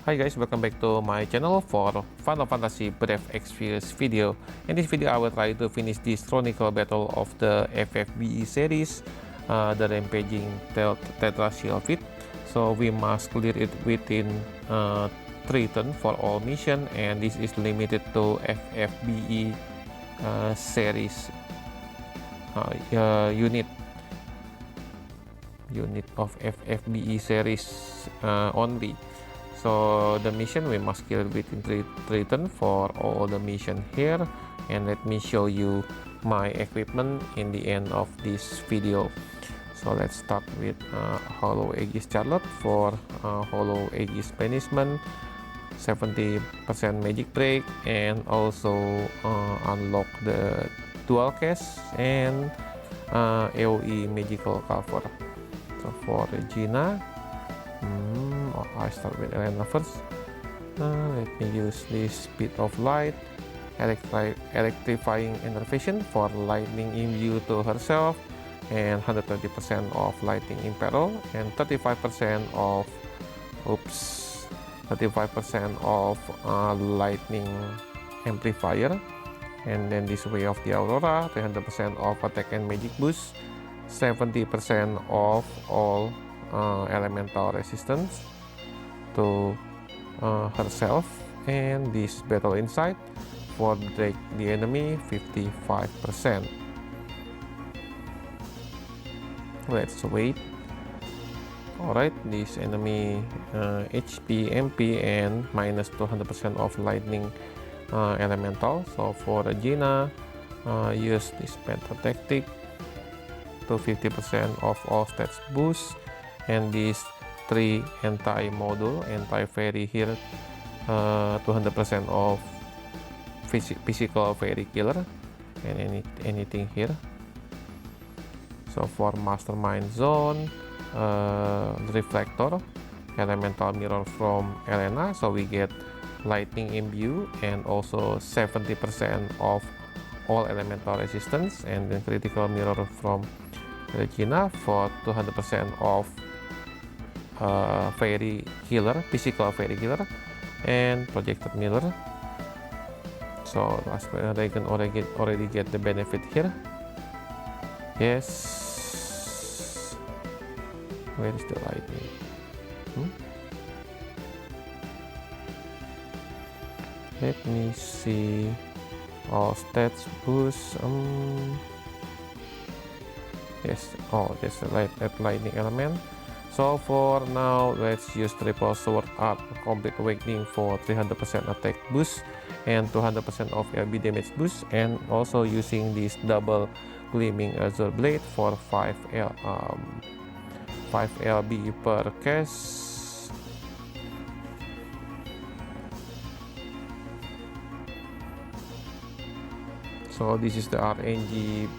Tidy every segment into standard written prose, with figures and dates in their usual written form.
Hi guys, welcome back to my channel for Final Fantasy Brave Exvius video. In this video I will try to finish this Chronicle battle of the FFBE series, the Rampaging Tetra Sylphid. So we must clear it within 3 turns for all mission, and this is limited to FFBE series unit of FFBE series only. So the mission we must kill within 3 turns for all the mission here, and let me show you my equipment in the end of this video. So let's start with Hollow Aegis Charlotte for Hollow Aegis Banishment, 70% magic break, and also unlock the dual cast and AoE magical cover. So for Regina, I start with Elena first. Let me use this Speed of Light, electrifying intervention for lightning imbue to herself, and 120% of lightning imperil, and 35% of lightning amplifier. And then this Way of the Aurora, 300% of attack and magic boost, 70% of all elemental resistance to herself, and this Battle Insight for break the enemy, 55%. Let's wait. Alright, this enemy HP, MP, and minus 200% of lightning elemental. So for Regina, use this Panther tactic to 50% of all stats boost, and this 3 anti-module, anti-fairy here, 200% of physical fairy killer, and anything here. So for Mastermind Zone, Reflector, elemental mirror from Elena, so we get lightning imbue and also 70% of all elemental resistance, and then critical mirror from Regina for 200% of fairy healer, physical fairy healer, and projected mirror. So last Dragon already get the benefit here. Yes. Where is the lightning? Let me see. All stats boost. Yes. Oh, there's a lightning element. So for now, let's use Triple Sword Art Complete Awakening for 300% attack boost and 200% of LB damage boost, and also using this double Gleaming Azure Blade for 5 LB per cast. So this is the RNG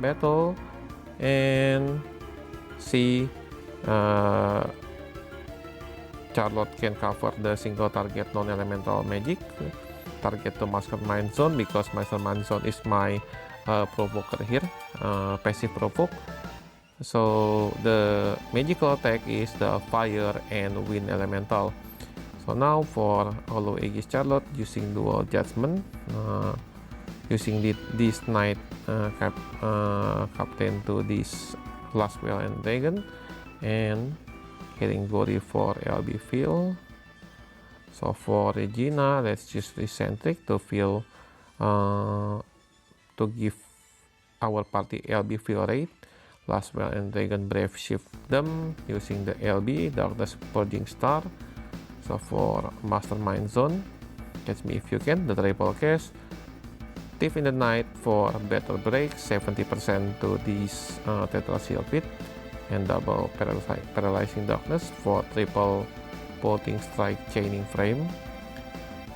battle, and see, Charlotte can cover the single target non-elemental magic target to Mastermind Zone, because Mastermind Zone is my provoker here, passive provoke. So the magical attack is the fire and wind elemental. So now for Hollow Aegis Charlotte, using dual judgment, using this knight captain to this Last Well and Dragon, and hitting Gory for LB field. So for Regina, let's use Eccentric to fill to give our party LB field rate. Last Well and Dragon Brave shift them using the LB Darkness Purging Star. So for Mastermind Zone, catch me if you can, the triple cast. Thief in the Night for Battle Break, 70% to this Tetra Sylphid, and double Paralyzing Darkness for triple Bolting Strike Chaining Frame.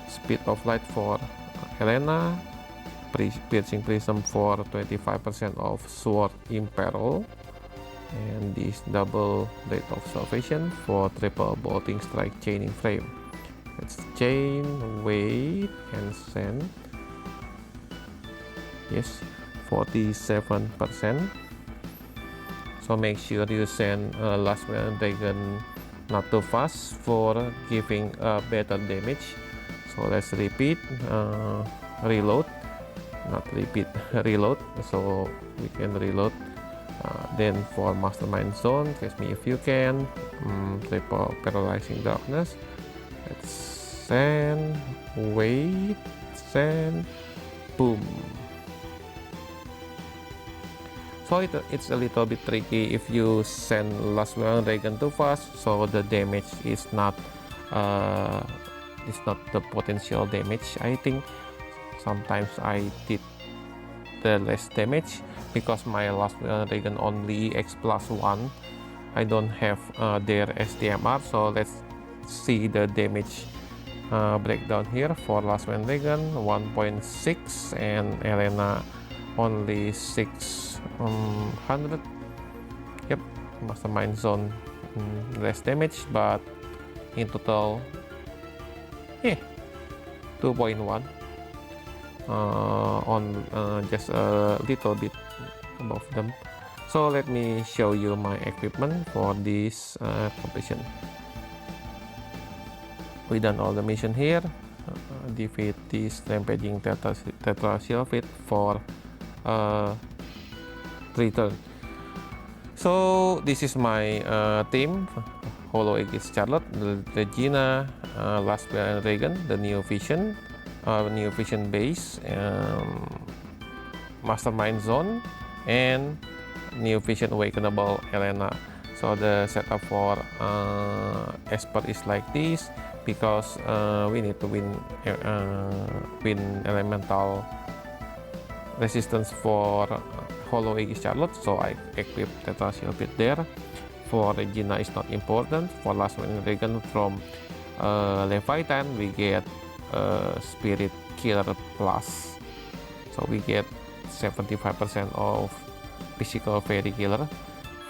Speed of Light for Elena, Piercing Prism for 25% of Sword Imperil, and this double Blade of Salvation for triple Bolting Strike Chaining Frame. Let's chain, wait, and send. Yes, 47%. So make sure you send Last Well and Dragon not too fast for giving better damage. So let's repeat, reload, not repeat, reload, so we can reload. Then for Mastermind Zone, catch me if you can, triple Paralyzing Darkness. Let's send, wait, send, boom. So it's a little bit tricky if you send Last Well Dragon too fast, so the damage is not the potential damage. I think sometimes I did the less damage because my Last Well Dragon only X plus 1. I don't have their STMR, so let's see the damage breakdown here. For Last Well Dragon 1.6 and Elena only 600. Yep, Mastermind Zone less damage, but in total 2.1 on just a little bit above them. So let me show you my equipment for this completion. We done all the mission here. Defeat this Rampaging Tetra Sylphid for 3 turns. So this is my team: Hollow Aegis Charlotte, Regina, Last Well Dragon, the Neo Vision base, Mastermind Zone, and Neo Vision Awakenable Elena. So the setup for Esper is like this, because we need to win elemental resistance for Hollow Aegis Charlotte, so I equip Tetra Sylphid there. For Regina is not important. For Last Well Dragon from Leviathan we get Spirit Killer Plus, so we get 75% of Physical Fairy Killer.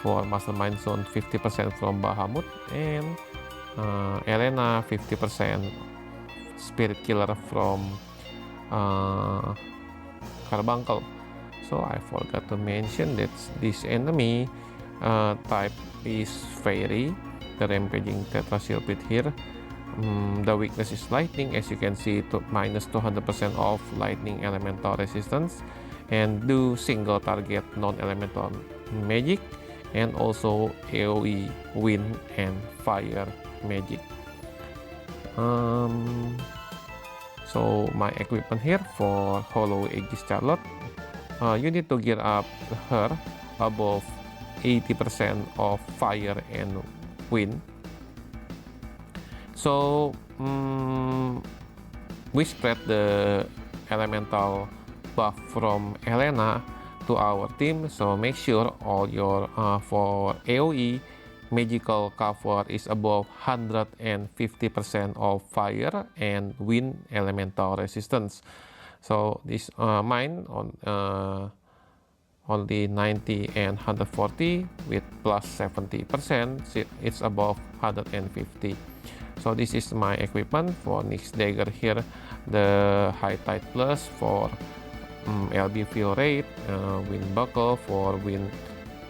For Mastermind Zone 50% from Bahamut, and Elena 50% Spirit Killer from Carbuncle. So I forgot to mention that this enemy type is Fairy, the Rampaging Tetra Sylphid here. The weakness is lightning, as you can see, to minus 200% of lightning elemental resistance, and do single target non-elemental magic, and also AoE wind and fire magic. So my equipment here for Hollow Aegis Charlotte, you need to gear up her above 80% of fire and wind. So we spread the elemental buff from Elena to our team, so make sure all your for AoE magical cover is above 150% of fire and wind elemental resistance. So this mine on only 90 and 140 with plus 70%, it's above 150. So this is my equipment. For Nyx Dagger here, the High Tide Plus for LB Fuel Rate, Wind Buckle for wind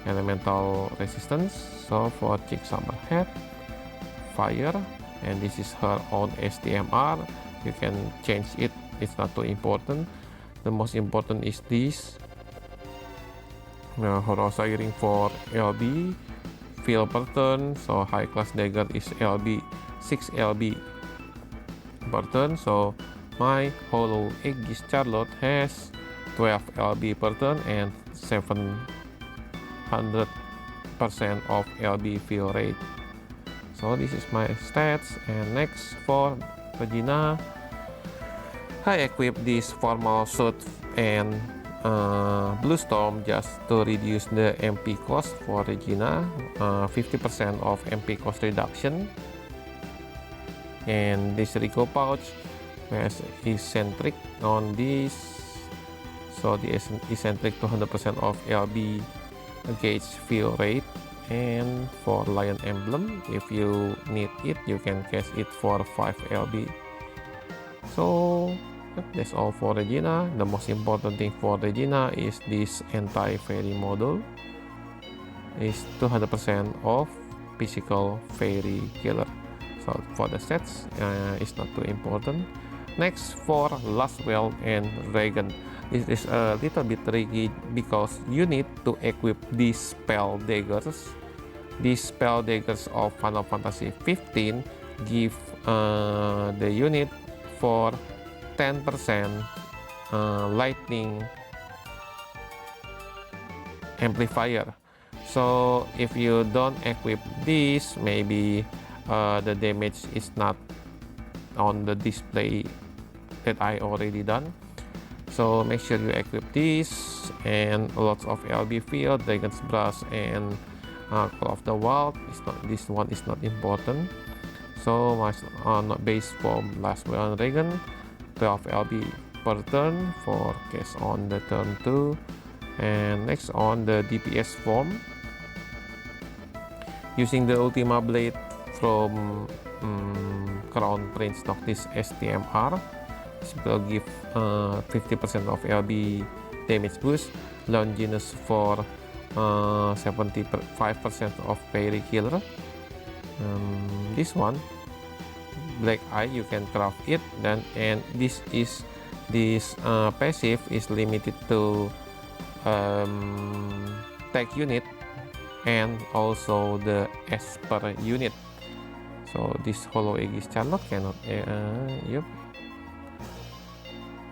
elemental resistance. So for Chick Summerhead, fire, and this is her own STMR. You can change it, it's not too important. The most important is this Horosa Earring for LB, Feel per turn. So high class dagger is LB, 6 LB per turn. So my Hollow Aegis Charlotte has 12 LB per turn and 700% of LB feel rate. So this is my stats. And next for Regina, I equip this formal suit and Blue Storm just to reduce the MP cost for Regina, 50% of MP cost reduction. And this Rico pouch has eccentric on this, so the eccentric 200% of LB gauge feel rate. And for Lion Emblem, if you need it, you can cast it for 5 LB. So that's all for Regina. The most important thing for Regina is this anti-fairy module. Is 200% of physical fairy killer. So for the stats, it's not too important. Next, for Laswell and Reagan. This is a little bit tricky because you need to equip these spell daggers. These spell daggers of Final Fantasy 15 give the unit for 10% lightning amplifier. So if you don't equip this, maybe the damage is not on the display that I already done. So make sure you equip this, and lots of LB field, Dragon's Brush, and Call of the Wild. This one is not important. So on base form Laswell and Reagan, 12 LB per turn for case on the turn 2. And next, on the DPS form, using the Ultima Blade from Crown Prince Noctis STMR, this will give 50% of LB damage boost. Longinus for 75% of Fairy Killer. This one, Black Eye, you can craft it, and this passive is limited to tech unit and also the Esper unit. So this Hollow Aegis Charlotte cannot yep.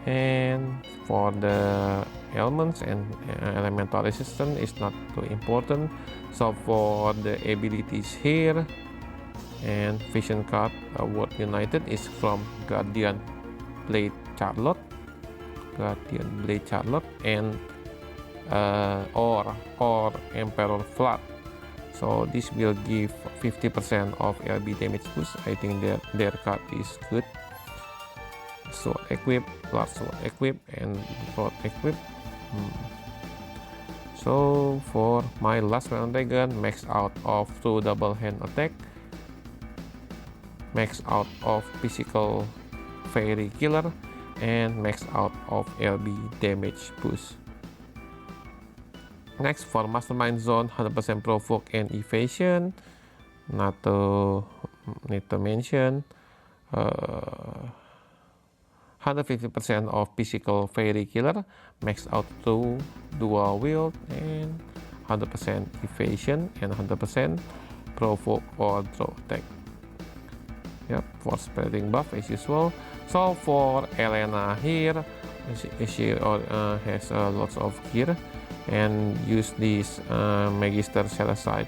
And for the elements and elemental resistance is not too important. So for the abilities here, and vision card World United is from Guardian Blade Charlotte, and or Emperor Flood. So this will give 50% of LB damage boost. I think their card is good. Sword equip, Blood Sword equip, and Sword equip. So for my Laswell and Reagan, max out of 2 double hand attack, max out of physical fairy killer, and max out of LB damage boost. Next, for Mastermind Zone, 100% provoke and evasion. Not to need to mention. 150% of physical fairy killer, max out to dual wield, and 100% evasion and 100% provoke or draw attack. Yep, for spreading buff as usual. So for Elena here, she has lots of gear, and use this Magister Celestite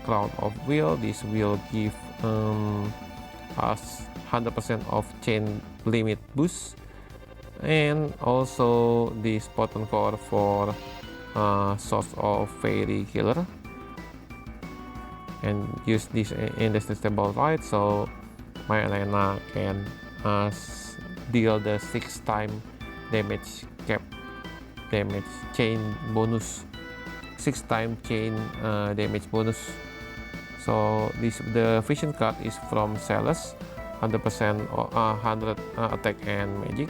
Crown of Will. This will give us 100% of chain limit boost, and also this potent core for source of fairy killer, and use this indestructible right, so my Elena can deal the 6 time damage cap damage chain bonus, 6 time chain damage bonus. So the vision card is from Celes, 100% 100 attack and magic.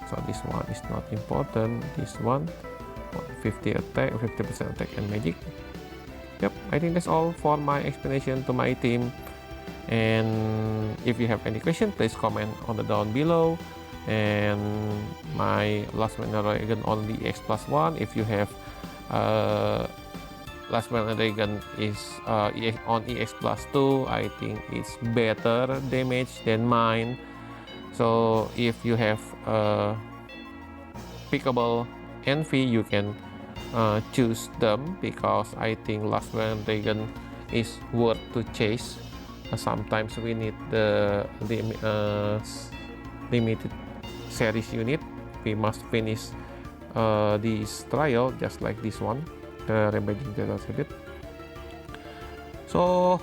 So this one is not important. This one 50 attack, 50% attack and magic. Yep, I think that's all for my explanation to my team. And if you have any question, please comment on the down below. And my Laswell and Reagan only X+1. If you have Laswell and Reagan is on EX+2, I think it's better damage than mine. So if you have pickable envy, you can choose them, because I think Laswell and Reagan is worth to chase. Sometimes we need the limited series unit. We must finish this trial, just like this one, the Rampaging Sylphid. So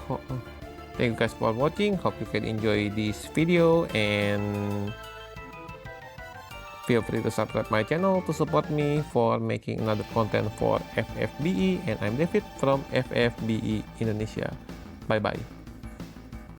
thank you guys for watching. Hope you can enjoy this video, and feel free to subscribe my channel to support me for making another content for FFBE. And I'm David from FFBE Indonesia. Bye bye.